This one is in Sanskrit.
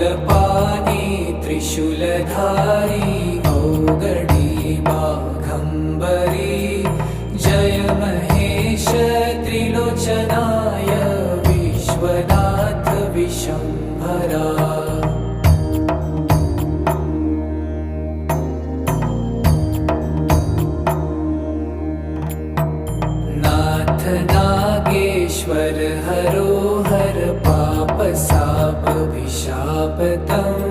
शूलपाणि त्रिशूलधारी औगडी बाघम्बरी जय महेश त्रिलोचनाय विश्वनाथ विशम्भरा। नाथ नागेश्वर हरो हर पाप साप विशापतम्